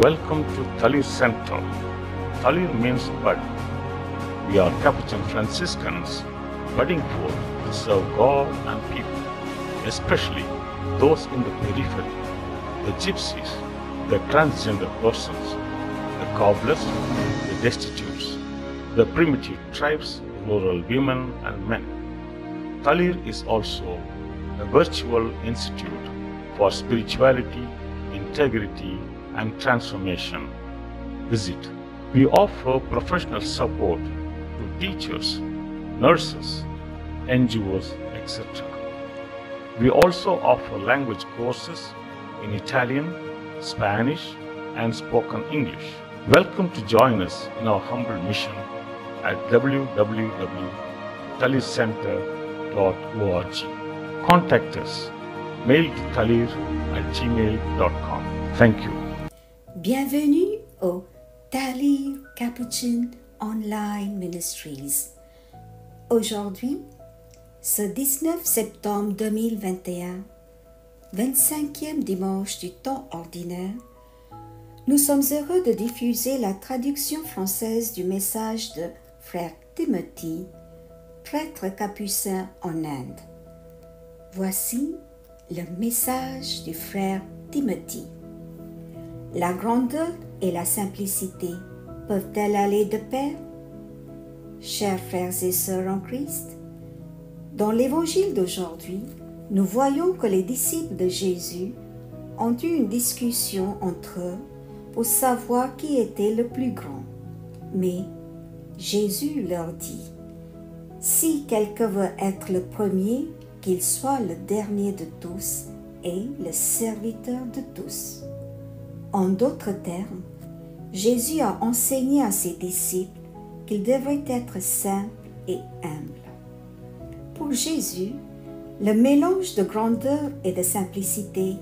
Welcome to Talir Center. Talir means bud. We are Capuchin Franciscans budding forth to serve God and people, especially those in the periphery, the gypsies, the transgender persons, the cobblers, the destitutes, the primitive tribes, rural women and men. Talir is also a virtual institute for spirituality, integrity, and transformation. Visit. We offer professional support to teachers, nurses, NGOs, etc. We also offer language courses in Italian, Spanish, and spoken English. Welcome to join us in our humble mission at www.talircenter.org. Contact us. Mail to talir@gmail.com. Thank you. Bienvenue au Talir Capuchin Online Ministries. Aujourd'hui, ce 19 septembre 2021, 25e dimanche du temps ordinaire, nous sommes heureux de diffuser la traduction française du message de Frère Timothy, prêtre capucin en Inde. Voici le message du Frère Timothy. La grandeur et la simplicité peuvent-elles aller de pair? Chers frères et sœurs en Christ, dans l'évangile d'aujourd'hui, nous voyons que les disciples de Jésus ont eu une discussion entre eux pour savoir qui était le plus grand. Mais Jésus leur dit, « Si quelqu'un veut être le premier, qu'il soit le dernier de tous et le serviteur de tous. » En d'autres termes, Jésus a enseigné à ses disciples qu'ils devraient être simples et humbles. Pour Jésus, le mélange de grandeur et de simplicité,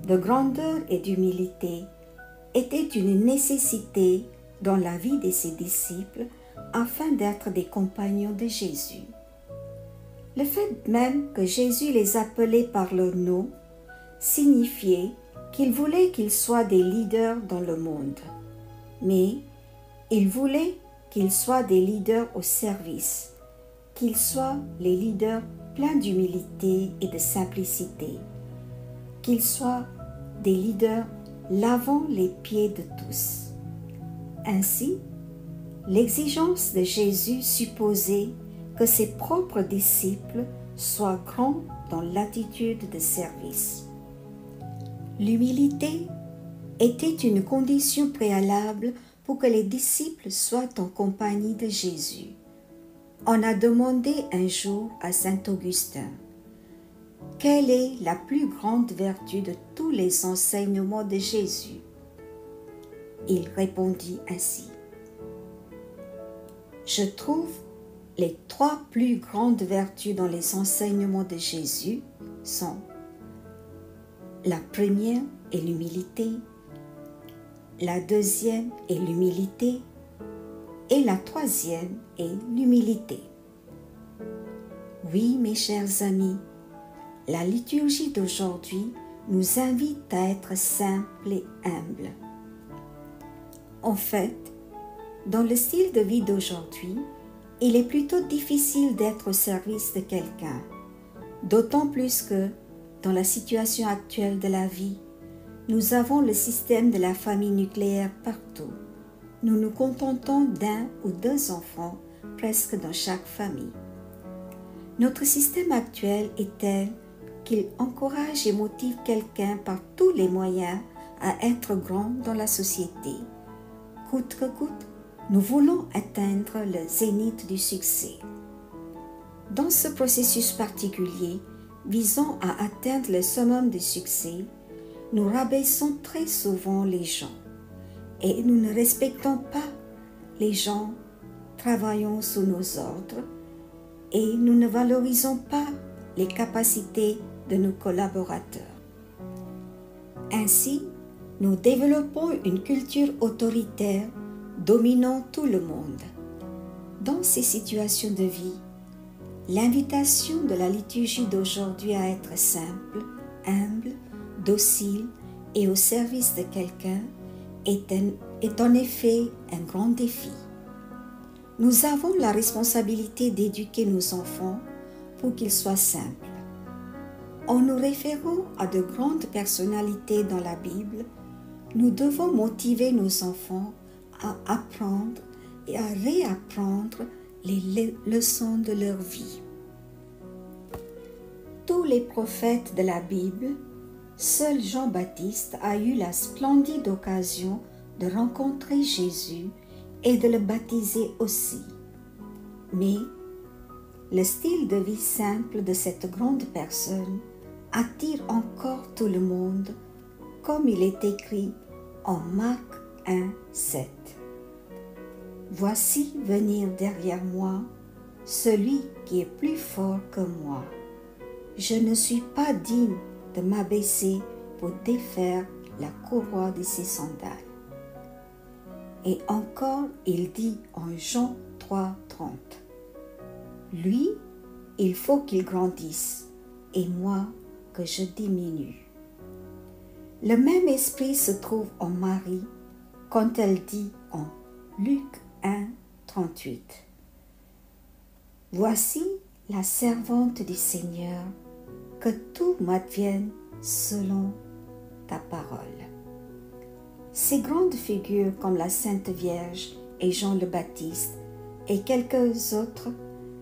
de grandeur et d'humilité, était une nécessité dans la vie de ses disciples afin d'être des compagnons de Jésus. Le fait même que Jésus les appelait par leur nom signifiait qu'il voulait qu'ils soient des leaders dans le monde, mais il voulait qu'ils soient des leaders au service, qu'ils soient les leaders pleins d'humilité et de simplicité, qu'ils soient des leaders lavant les pieds de tous. Ainsi, l'exigence de Jésus supposait que ses propres disciples soient grands dans l'attitude de service. L'humilité était une condition préalable pour que les disciples soient en compagnie de Jésus. On a demandé un jour à saint Augustin, « Quelle est la plus grande vertu de tous les enseignements de Jésus ?» Il répondit ainsi, « Je trouve les 3 plus grandes vertus dans les enseignements de Jésus sont la première est l'humilité, la deuxième est l'humilité et la troisième est l'humilité. » Oui, mes chers amis, la liturgie d'aujourd'hui nous invite à être simples et humbles. En fait, dans le style de vie d'aujourd'hui, il est plutôt difficile d'être au service de quelqu'un, d'autant plus que, dans la situation actuelle de la vie, nous avons le système de la famille nucléaire partout. Nous nous contentons d'1 ou 2 enfants presque dans chaque famille. Notre système actuel est tel qu'il encourage et motive quelqu'un par tous les moyens à être grand dans la société. Coûte que coûte, nous voulons atteindre le zénith du succès. Dans ce processus particulier, visant à atteindre le summum du succès, nous rabaissons très souvent les gens et nous ne respectons pas les gens travaillant sous nos ordres et nous ne valorisons pas les capacités de nos collaborateurs. Ainsi, nous développons une culture autoritaire dominant tout le monde. Dans ces situations de vie, l'invitation de la liturgie d'aujourd'hui à être simple, humble, docile et au service de quelqu'un est en effet un grand défi. Nous avons la responsabilité d'éduquer nos enfants pour qu'ils soient simples. En nous référant à de grandes personnalités dans la Bible, nous devons motiver nos enfants à apprendre et à réapprendre les leçons de leur vie. Tous les prophètes de la Bible, seul Jean-Baptiste a eu la splendide occasion de rencontrer Jésus et de le baptiser aussi. Mais le style de vie simple de cette grande personne attire encore tout le monde, comme il est écrit en Marc 1, 7. Voici venir derrière moi celui qui est plus fort que moi. Je ne suis pas digne de m'abaisser pour défaire la courroie de ses sandales. Et encore, il dit en Jean 3, 30. Lui, il faut qu'il grandisse, et moi que je diminue. Le même esprit se trouve en Marie quand elle dit en Luc 1, 38. Voici la servante du Seigneur, que tout m'advienne selon ta parole. Ces grandes figures comme la Sainte Vierge et Jean le Baptiste et quelques autres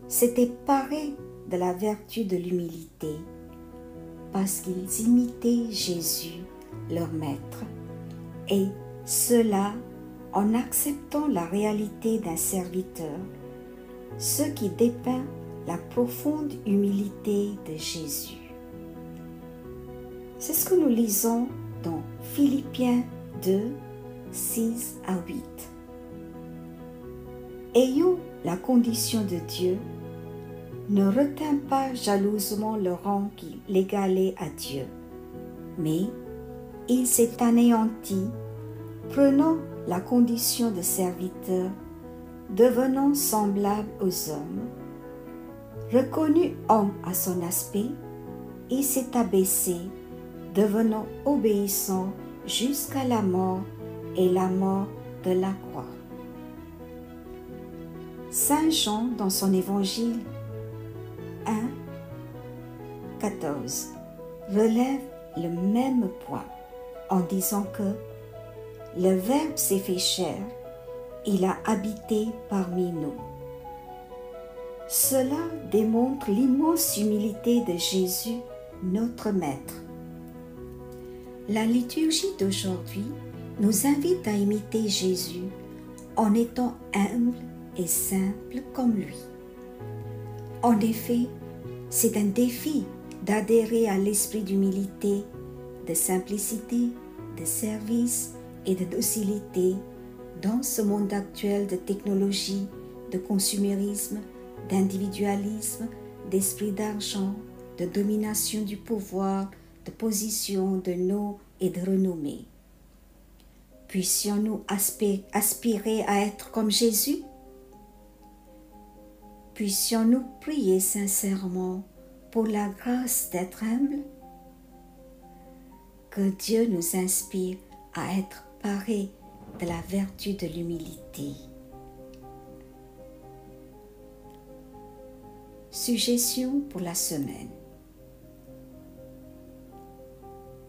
s'étaient parés de la vertu de l'humilité parce qu'ils imitaient Jésus, leur maître, et cela en acceptant la réalité d'un serviteur, ce qui dépeint la profonde humilité de Jésus. C'est ce que nous lisons dans Philippiens 2, 6 à 8. Ayant la condition de Dieu, ne retint pas jalousement le rang qui l'égalait à Dieu, mais il s'est anéanti, prenant la condition de serviteur, devenant semblable aux hommes. Reconnu homme à son aspect, il s'est abaissé, devenant obéissant jusqu'à la mort et la mort de la croix. Saint Jean, dans son évangile 1, 14, relève le même point en disant que le Verbe s'est fait chair, il a habité parmi nous. Cela démontre l'immense humilité de Jésus, notre Maître. La liturgie d'aujourd'hui nous invite à imiter Jésus en étant humble et simple comme lui. En effet, c'est un défi d'adhérer à l'esprit d'humilité, de simplicité, de service et de docilité dans ce monde actuel de technologie, de consumérisme, d'individualisme, d'esprit d'argent, de domination du pouvoir, de position, de nom et de renommée. Puissions-nous aspirer à être comme Jésus? Puissions-nous prier sincèrement pour la grâce d'être humble? Que Dieu nous inspire à être parés de la vertu de l'humilité. Suggestion pour la semaine.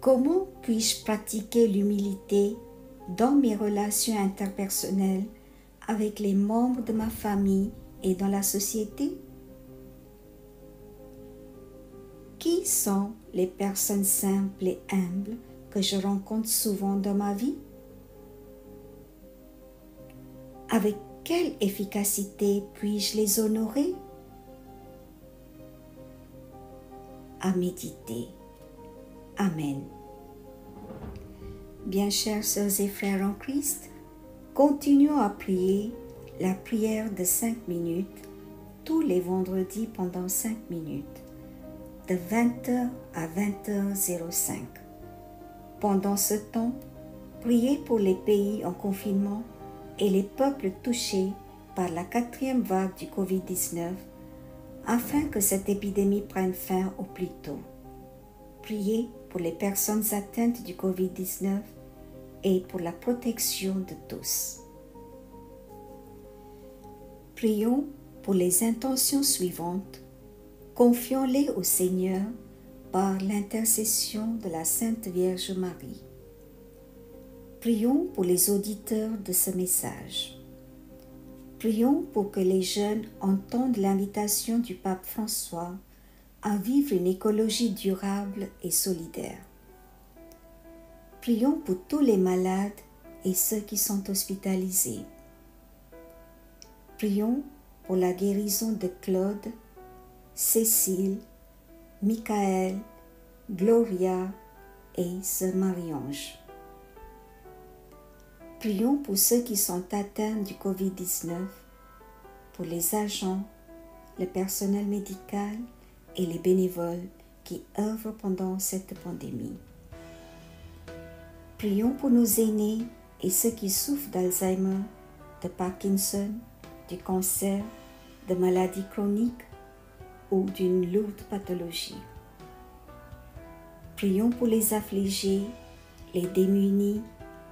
Comment puis-je pratiquer l'humilité dans mes relations interpersonnelles avec les membres de ma famille et dans la société? Qui sont les personnes simples et humbles que je rencontre souvent dans ma vie? Avec quelle efficacité puis-je les honorer? À méditer. Amen. Bien chers sœurs et frères en Christ, continuons à prier la prière de 5 minutes tous les vendredis pendant 5 minutes, de 20h à 20h05. Pendant ce temps, priez pour les pays en confinement et les peuples touchés par la 4e vague du Covid-19 afin que cette épidémie prenne fin au plus tôt. Priez pour les personnes atteintes du Covid-19 et pour la protection de tous. Prions pour les intentions suivantes. Confions-les au Seigneur par l'intercession de la Sainte Vierge Marie. Prions pour les auditeurs de ce message. Prions pour que les jeunes entendent l'invitation du pape François à vivre une écologie durable et solidaire. Prions pour tous les malades et ceux qui sont hospitalisés. Prions pour la guérison de Claude, Cécile, Michael, Gloria et Sœur Marie-Ange. Prions pour ceux qui sont atteints du Covid-19, pour les agents, le personnel médical et les bénévoles qui œuvrent pendant cette pandémie. Prions pour nos aînés et ceux qui souffrent d'Alzheimer, de Parkinson, du cancer, de maladies chroniques ou d'une lourde pathologie. Prions pour les affligés, les démunis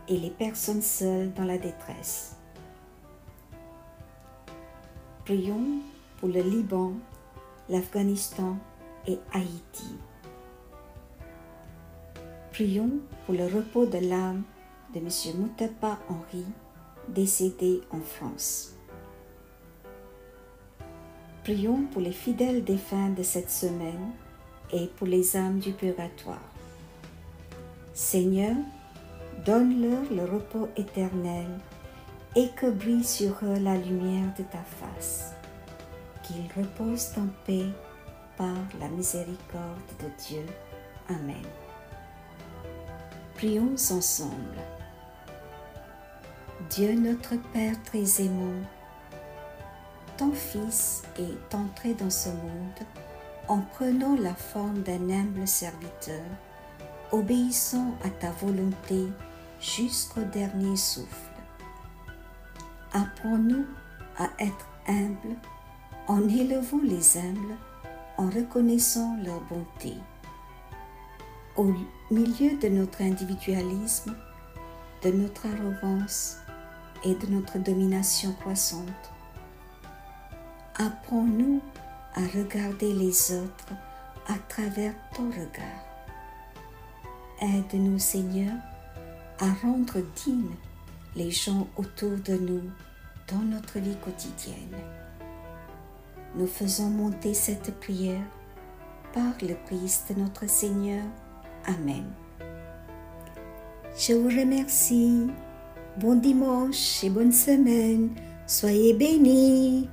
et les personnes seules dans la détresse. Prions pour le Liban, l'Afghanistan et Haïti. Prions pour le repos de l'âme de M. Moutapa Henri, décédé en France. Prions pour les fidèles défunts de cette semaine et pour les âmes du purgatoire. Seigneur, donne-leur le repos éternel et que brille sur eux la lumière de ta face. Qu'ils reposent en paix par la miséricorde de Dieu. Amen. Prions ensemble. Dieu notre Père très aimant, ton Fils est entré dans ce monde en prenant la forme d'un humble serviteur, obéissant à ta volonté jusqu'au dernier souffle. Apprends-nous à être humbles en élevant les humbles, en reconnaissant leur bonté. Au milieu de notre individualisme, de notre arrogance et de notre domination croissante, apprends-nous à regarder les autres à travers ton regard. Aide-nous, Seigneur, à rendre dignes les gens autour de nous dans notre vie quotidienne. Nous faisons monter cette prière par le Christ notre Seigneur. Amen. Je vous remercie. Bon dimanche et bonne semaine. Soyez bénis.